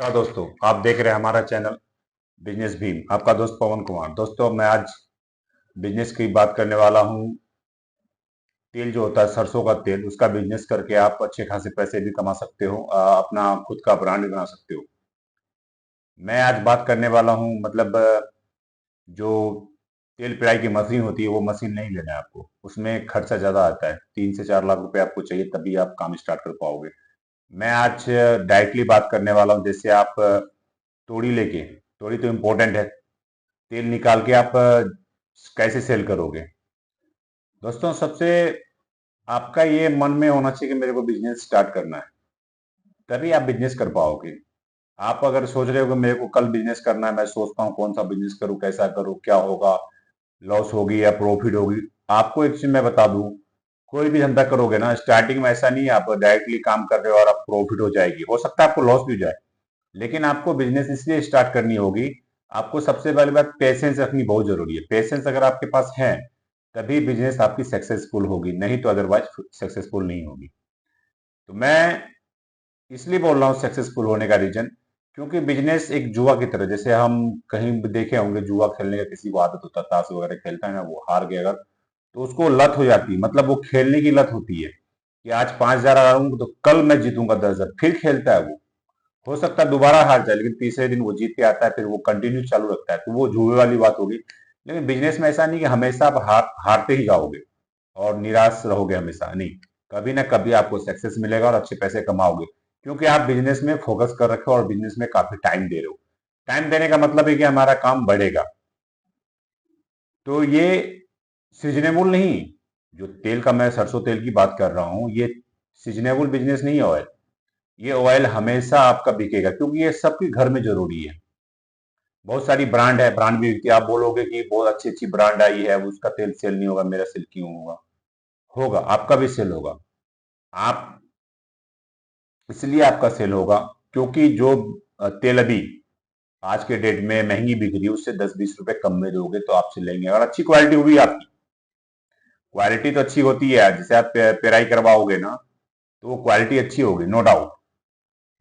नमस्कार दोस्तों, आप देख रहे हैं हमारा चैनल बिजनेस भीम। आपका दोस्त पवन कुमार। दोस्तों, मैं आज बिजनेस की बात करने वाला हूँ। तेल जो होता है सरसों का तेल, उसका बिजनेस करके आप अच्छे खासे पैसे भी कमा सकते हो, अपना खुद का ब्रांड भी बना सकते हो। मैं आज बात करने वाला हूँ, मतलब जो तेल पेराई की मशीन होती है वो मशीन नहीं लेना है आपको। उसमें खर्चा ज्यादा आता है, 3 से 4 लाख रुपए आपको चाहिए, तभी आप काम स्टार्ट कर पाओगे। मैं आज डायरेक्टली बात करने वाला हूँ। जैसे आप तोड़ी लेके, तोड़ी तो इम्पोर्टेंट है, तेल निकाल के आप कैसे सेल करोगे। दोस्तों, सबसे आपका ये मन में होना चाहिए कि मेरे को बिजनेस स्टार्ट करना है, तभी आप बिजनेस कर पाओगे। आप अगर सोच रहे हो कि मेरे को कल बिजनेस करना है, मैं सोचता हूँ कौन सा बिजनेस करूँ, कैसा करूँ, क्या होगा, लॉस होगी या प्रॉफिट होगी। आपको एक चीज मैं बता दूं, कोई भी धंधा करोगे ना, स्टार्टिंग में ऐसा नहीं है आप डायरेक्टली काम कर रहे हो और आप प्रॉफिट हो जाएगी। हो सकता है आपको लॉस भी हो जाए, लेकिन आपको बिजनेस इसलिए स्टार्ट करनी होगी। आपको सबसे पहली बात पेशेंस रखनी बहुत जरूरी है। पेशेंस अगर आपके पास है, तभी बिजनेस आपकी सक्सेसफुल होगी, नहीं तो अदरवाइज सक्सेसफुल नहीं होगी। तो मैं इसलिए बोल रहा हूँ सक्सेसफुल होने का रीजन, क्योंकि बिजनेस एक जुआ की तरह, जैसे हम कहीं भी देखे होंगे, जुआ खेलने का किसी को आदत होता है, ताश वगैरह खेलता है ना, वो हार गया अगर, तो उसको लत हो जाती है। मतलब वो खेलने की लत होती है कि आज 5,000 हारूंगा तो कल मैं जीतूंगा 10,000। फिर खेलता है वो। हो सकता है दोबारा हार जाए, लेकिन तीसरे दिन वो जीत के आता है, फिर वो कंटिन्यू चालू रखता है। तो वो जुए वाली बात होगी। लेकिन बिजनेस में ऐसा नहीं कि हमेशा आप हारते ही जाओगे और निराश रहोगे, हमेशा नहीं। कभी ना कभी आपको सक्सेस मिलेगा और अच्छे पैसे कमाओगे, क्योंकि आप बिजनेस में फोकस कर रखे हो और बिजनेस में काफी टाइम दे रहे हो। टाइम देने का मतलब है कि हमारा काम बढ़ेगा। तो ये सीजनेबल नहीं, जो तेल का मैं सरसों तेल की बात कर रहा हूँ, ये सीजनेबल बिजनेस नहीं है ऑयल। ये ऑयल हमेशा आपका बिकेगा, क्योंकि ये सबके घर में जरूरी है। बहुत सारी ब्रांड है, ब्रांड भी बिकती है। आप बोलोगे कि बहुत अच्छी अच्छी ब्रांड आई है, उसका तेल सेल नहीं होगा, मेरा सेल क्यों होगा? होगा, आपका भी सेल होगा। आप, इसलिए आपका सेल होगा क्योंकि जो तेल अभी आज के डेट में महंगी बिक रही है, उससे 10-20 रुपए कम में दोगे तो आपसे लेंगे, और अच्छी क्वालिटी होगी आपकी। क्वालिटी तो अच्छी होती है, जैसे आप पेराई करवाओगे ना, तो वो क्वालिटी अच्छी होगी, नो डाउट।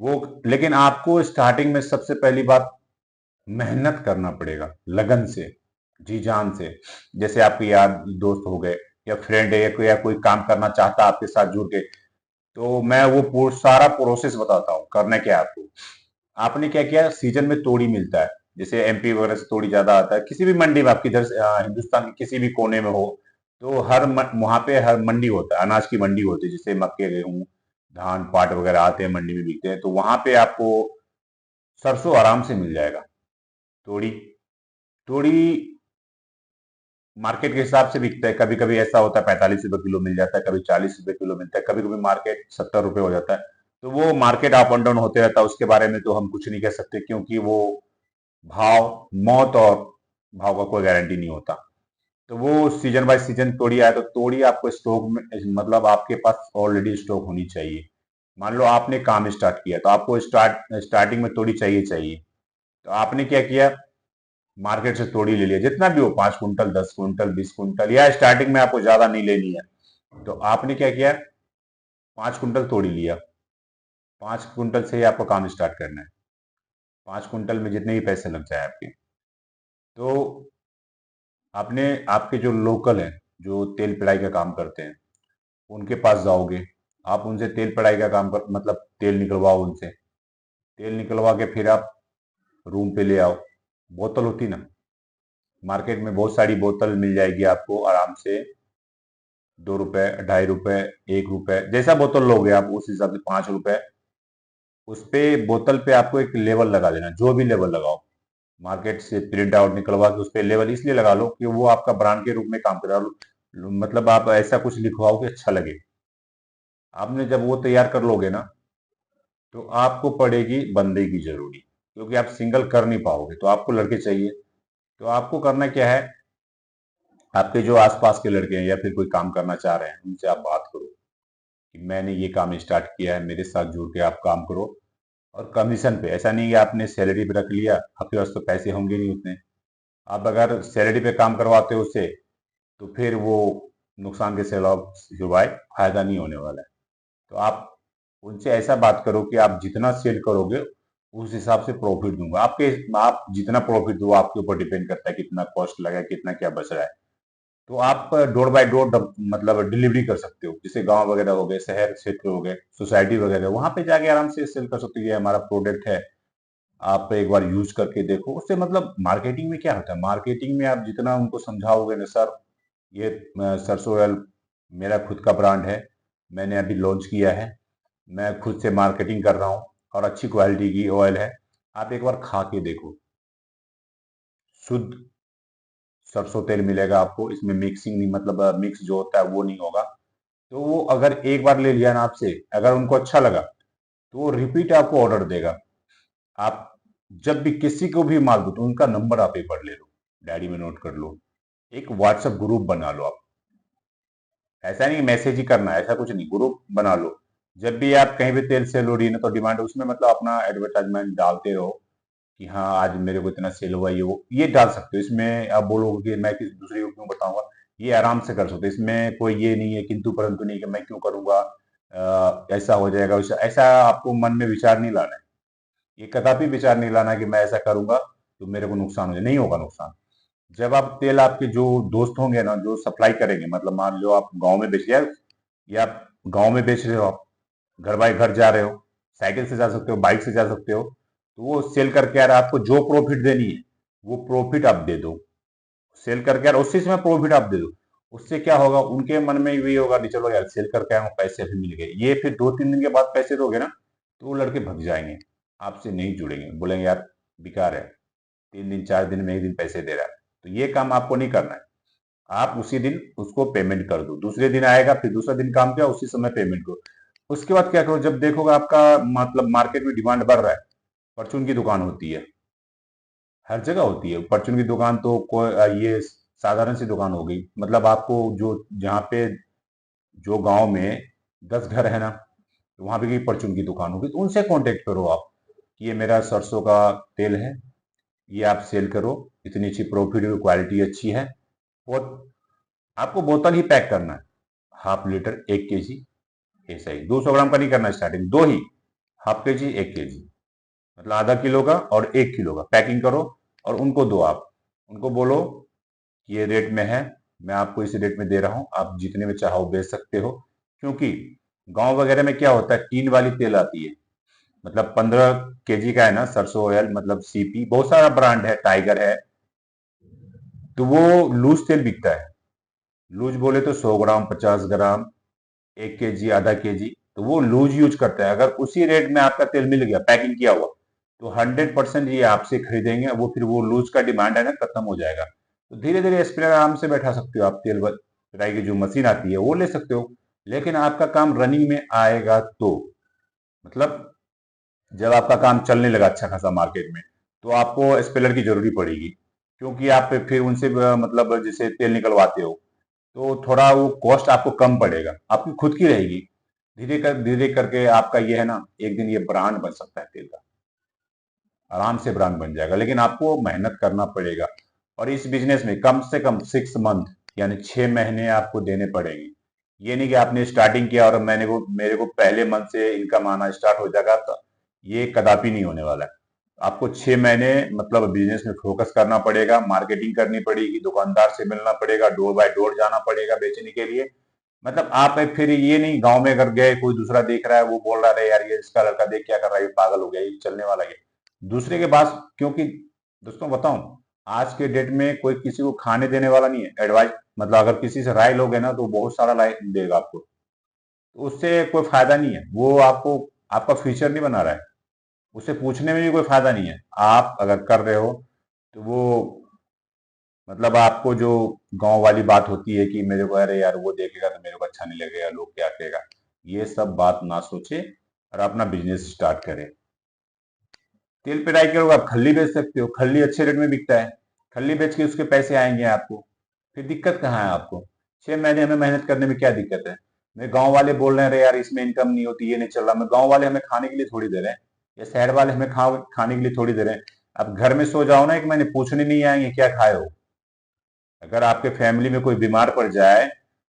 वो, लेकिन आपको स्टार्टिंग में सबसे पहली बात मेहनत करना पड़ेगा, लगन से, जी जान से। जैसे आपके यार दोस्त हो गए, या फ्रेंड है, या कोई काम करना चाहता है आपके साथ जुड़ के, तो मैं वो सारा प्रोसेस बताता हूँ करना क्या है आपको। आपने क्या किया, सीजन में तोड़ी मिलता है, जैसे एमपी वगैरह से तोड़ी ज्यादा आता है, किसी भी मंडी में, आपकी इधर हिंदुस्तान के किसी भी कोने में हो, तो वहां पे हर मंडी होता है, अनाज की मंडी होती है, जैसे मक्के, गेहूं, धान, पाट वगैरह आते हैं मंडी में बिकते हैं, तो वहां पे आपको सरसों आराम से मिल जाएगा। तोड़ी, तोड़ी मार्केट के हिसाब से बिकता है। कभी कभी ऐसा होता है 45 रुपए किलो मिल जाता है, कभी 40 रुपए किलो मिलता है, कभी कभी मार्केट 70 रुपए हो जाता है। तो वो मार्केट अप एंड डाउन होते रहता है, उसके बारे में तो हम कुछ नहीं कह सकते, क्योंकि वो भाव, मौत और भाव का कोई गारंटी नहीं होता। तो वो सीजन बाय सीजन तोड़ी आए, तो तोड़ी आपको स्टॉक में, मतलब आपके पास ऑलरेडी स्टॉक होनी चाहिए। मान लो आपने काम स्टार्ट किया, तो आपको स्टार्टिंग में तोड़ी चाहिए चाहिए। तो आपने क्या किया, मार्केट से तोड़ी ले लिया, जितना भी हो, 5 कुंटल, 10 कुंटल, 20 कुंटल, या स्टार्टिंग में आपको ज्यादा नहीं लेनी है, तो आपने क्या किया, 5 कुंटल तोड़ी लिया। 5 कुंटल से ही आपको काम स्टार्ट करना है। 5 कुंटल में जितने भी पैसे लग जाए आपके, तो आपने, आपके जो लोकल हैं, जो तेल पिड़ाई का काम करते हैं, उनके पास जाओगे। आप उनसे तेल पिड़ाई का काम कर, मतलब तेल निकलवाओ उनसे। तेल निकलवा के फिर आप रूम पे ले आओ। बोतल होती ना, मार्केट में बहुत सारी बोतल मिल जाएगी आपको आराम से। 2 रुपए, 2.5 रुपए, 1 रुपए, जैसा बोतल लोगे आप उस हिसाब से 5 रुपए। उस पे बोतल पे आपको एक लेवल लगा देना, जो भी लेवल लगाओ। मार्केट से प्रिंट आउट निकलवा के उस पे लेवल इसलिए लगा लो कि वो आपका ब्रांड के रूप में काम करा लो। मतलब आप ऐसा कुछ लिखवाओ कि अच्छा लगे। आपने जब वो तैयार कर लोगे ना, तो आपको पड़ेगी बंदे की जरूरी, क्योंकि आप सिंगल कर नहीं पाओगे, तो आपको लड़के चाहिए। तो आपको करना क्या है, आपके जो आसपास के लड़के हैं या फिर कोई काम करना चाह रहे हैं, उनसे आप बात करो कि मैंने ये काम स्टार्ट किया है, मेरे साथ जुड़ के आप काम करो। और कमीशन पे, ऐसा नहीं कि आपने सैलरी पे रख लिया, आपके पास तो पैसे होंगे नहीं उतने। आप अगर सैलरी पे काम करवाते हो उससे, तो फिर वो नुकसान के सिवाय फायदा नहीं होने वाला है। तो आप उनसे ऐसा बात करो कि आप जितना सेल करोगे, उस हिसाब से प्रॉफिट दूंगा। आप जितना प्रॉफिट दो आपके ऊपर डिपेंड करता है, कितना कॉस्ट लगा, कितना क्या बच रहा है। तो आप डोर बाय डोर मतलब डिलीवरी कर सकते हो, जैसे गांव वगैरह हो गए, शहर क्षेत्र हो गए, सोसाइटी वगैरह, वहां पे जाके आराम से सेल कर सकते हो। ये हमारा प्रोडक्ट है, आप एक बार यूज करके देखो। उससे मतलब मार्केटिंग में क्या होता है, मार्केटिंग में आप जितना उनको समझाओगे ना, सर ये सरसों ऑयल मेरा खुद का ब्रांड है, मैंने अभी लॉन्च किया है, मैं खुद से मार्केटिंग कर रहा हूँ और अच्छी क्वालिटी की ऑयल है, आप एक बार खा के देखो। शुद्ध सरसों तेल मिलेगा आपको, इसमें मिक्सिंग नहीं, मतलब मिक्स जो होता है वो नहीं होगा। तो वो अगर एक बार ले लिया ना आपसे, अगर उनको अच्छा लगा तो वो रिपीट आपको ऑर्डर देगा। आप जब भी किसी को भी माल दो तो उनका नंबर आप एक बार ले लो, डायरी में नोट कर लो, एक व्हाट्सएप ग्रुप बना लो आप। ऐसा नहीं मैसेज ही करना है, ऐसा कुछ नहीं, ग्रुप बना लो। जब भी आप कहीं भी तेल सेल हो रही है ना, तो डिमांड उसमें मतलब अपना एडवर्टाइजमेंट डालते रहो कि हाँ आज मेरे को इतना सेल हुआ, ये वो ये डाल सकते हो। इसमें आप बोलोगे कि मैं किसी दूसरे को क्यों बताऊंगा, ये आराम से कर सकते हो। इसमें कोई ये नहीं है किंतु परंतु नहीं कि मैं क्यों करूंगा, ऐसा हो जाएगा वैसा, ऐसा आपको मन में विचार नहीं लाना है। ये कदापि विचार नहीं लाना कि मैं ऐसा करूंगा तो मेरे को नुकसान हो जाए, नहीं होगा नुकसान। जब आप तेल, आपके जो दोस्त होंगे ना जो सप्लाई करेंगे, मतलब मान लो आप गांव में बेच, या आप गांव में बेच रहे हो, आप घर बाय घर जा रहे हो, साइकिल से जा सकते हो, बाइक से जा सकते हो, तो वो सेल करके यार आपको जो प्रॉफिट देनी है वो प्रॉफिट आप दे दो। सेल करके यार उसी समय प्रॉफिट आप दे दो। उससे क्या होगा, उनके मन में भी होगा नहीं चलो यार सेल करके आए हूं, पैसे अभी मिल गए। ये फिर 2-3 दिन के बाद पैसे दोगे ना, तो वो लड़के भग जाएंगे, आपसे नहीं जुड़ेंगे, बोलेंगे यार बेकार है, 3 दिन 4 दिन में एक दिन पैसे दे रहा है। तो ये काम आपको नहीं करना है। आप उसी दिन उसको पेमेंट कर दो, दूसरे दिन आएगा, फिर दूसरा दिन काम किया उसी समय पेमेंट करो। उसके बाद क्या करो, जब देखोगे आपका मतलब मार्केट में डिमांड बढ़ रहा है, परचून की दुकान होती है, हर जगह होती है परचून की दुकान, तो कोई ये साधारण सी दुकान हो गई, मतलब आपको जो जहाँ पे जो गांव में 10 घर है ना, तो वहां पे की परचून की दुकान होगी, तो उनसे कांटेक्ट करो आप कि ये मेरा सरसों का तेल है, ये आप सेल करो, इतनी अच्छी प्रॉफिट, क्वालिटी अच्छी है। और आपको बोतल ही पैक करना है, 1/2 लीटर, 1 kg, ऐसा ही 200 ग्राम का नहीं करना स्टार्टिंग, दो ही, 1/2 kg 1 kg, मतलब आधा किलो का और 1 किलो का पैकिंग करो और उनको दो। आप उनको बोलो कि ये रेट में है, मैं आपको इस रेट में दे रहा हूँ, आप जितने में चाहो बेच सकते हो। क्योंकि गांव वगैरह में क्या होता है, टीन वाली तेल आती है, मतलब 15 kg का है ना सरसों ऑयल, मतलब सीपी, बहुत सारा ब्रांड है, टाइगर है, तो वो लूज तेल बिकता है। लूज बोले तो 100 ग्राम, 50 ग्राम, 1 kg, आधा kg, तो वो लूज यूज करते हैं। अगर उसी रेट में आपका तेल मिल गया पैकिंग किया हुआ, तो 100% ये आपसे खरीदेंगे। वो फिर वो लूज का डिमांड है ना, खत्म हो जाएगा। तो धीरे धीरे स्प्रे आराम से बैठा सकते हो आप, तेल पेराई की जो मशीन आती है वो ले सकते हो। लेकिन आपका काम रनिंग में आएगा तो, मतलब जब आपका काम चलने लगा अच्छा खासा मार्केट में, तो आपको स्पेलर की जरूरी पड़ेगी। क्योंकि आप फिर उनसे मतलब जैसे तेल निकलवाते हो, तो थोड़ा वो कॉस्ट आपको कम पड़ेगा, आपकी खुद की रहेगी। धीरे करके आपका ये है ना, एक दिन ये ब्रांड बन सकता है तेल का, आराम से ब्रांड बन जाएगा। लेकिन आपको मेहनत करना पड़ेगा, और इस बिजनेस में कम से कम 6 मंथ, यानी 6 महीने आपको देने पड़ेंगे। ये नहीं कि आपने स्टार्टिंग किया और मेरे को पहले मंथ से इनकम आना स्टार्ट हो जाएगा, तो ये कदापि नहीं होने वाला है। आपको 6 महीने मतलब बिजनेस में फोकस करना पड़ेगा, मार्केटिंग करनी पड़ेगी, दुकानदार से मिलना पड़ेगा, डोर बाय डोर जाना पड़ेगा बेचने के लिए। मतलब आप फिर ये नहीं गांव में अगर गए, कोई दूसरा देख रहा है, वो बोल रहा है यार ये इसका लड़का देख क्या कर रहा है, ये पागल हो गया, ये चलने वाला है दूसरे के पास। क्योंकि दोस्तों बताऊं, आज के डेट में कोई किसी को खाने देने वाला नहीं है, एडवाइस, मतलब अगर किसी से राय लोगे ना तो बहुत सारा राय देगा आपको, तो उससे कोई फायदा नहीं है। वो आपको आपका फ्यूचर नहीं बना रहा है, उससे पूछने में भी कोई फायदा नहीं है। आप अगर कर रहे हो तो वो मतलब आपको जो गांव वाली बात होती है कि मेरे को अरे यार वो देखेगा तो मेरे को अच्छा नहीं लगेगा, लोग क्या कहेगा, ये सब बात ना सोचे और अपना बिजनेस स्टार्ट करें। तेल पेराई करोगे, आप खल्ली बेच सकते हो, खल्ली अच्छे रेट में बिकता है, खल्ली बेच के उसके पैसे आएंगे आपको, फिर दिक्कत कहाँ है आपको। 6 महीने हमें मेहनत करने में क्या दिक्कत है। मैं गांव वाले बोल रहे हैं अरे यार इसमें इनकम नहीं होती, ये नहीं चल रहा, मैं गांव वाले हमें खाने के लिए थोड़ी दे रहे हैं, या शहर वाले हमें खाने के लिए थोड़ी दे रहे हैं। अब घर में सो जाओ ना, एक महीने पूछने नहीं आएंगे क्या खाए हो। अगर आपके फैमिली में कोई बीमार पड़ जाए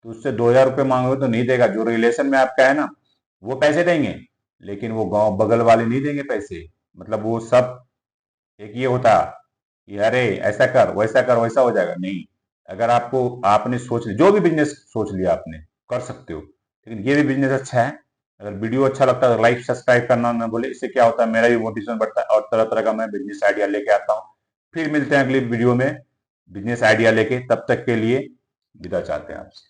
तो उससे 2,000 रुपये मांगोगे तो नहीं देगा, जो रिलेशन में आपका है ना वो पैसे देंगे, लेकिन वो गांव बगल वाले नहीं देंगे पैसे। मतलब वो सब एक ये होता कि अरे ऐसा कर वैसा हो जाएगा, नहीं। अगर आपको आपने सोच लिया, जो भी बिजनेस सोच लिया आपने, कर सकते हो। लेकिन ये भी बिजनेस अच्छा है। अगर वीडियो अच्छा लगता है तो लाइक सब्सक्राइब करना ना भूले। इससे क्या होता है, मेरा भी मोटिवेशन बढ़ता है और तरह तरह का मैं बिजनेस आइडिया लेके आता हूँ। फिर मिलते हैं अगली वीडियो में बिजनेस आइडिया लेके। तब तक के लिए विदा चाहते हैं आपसे।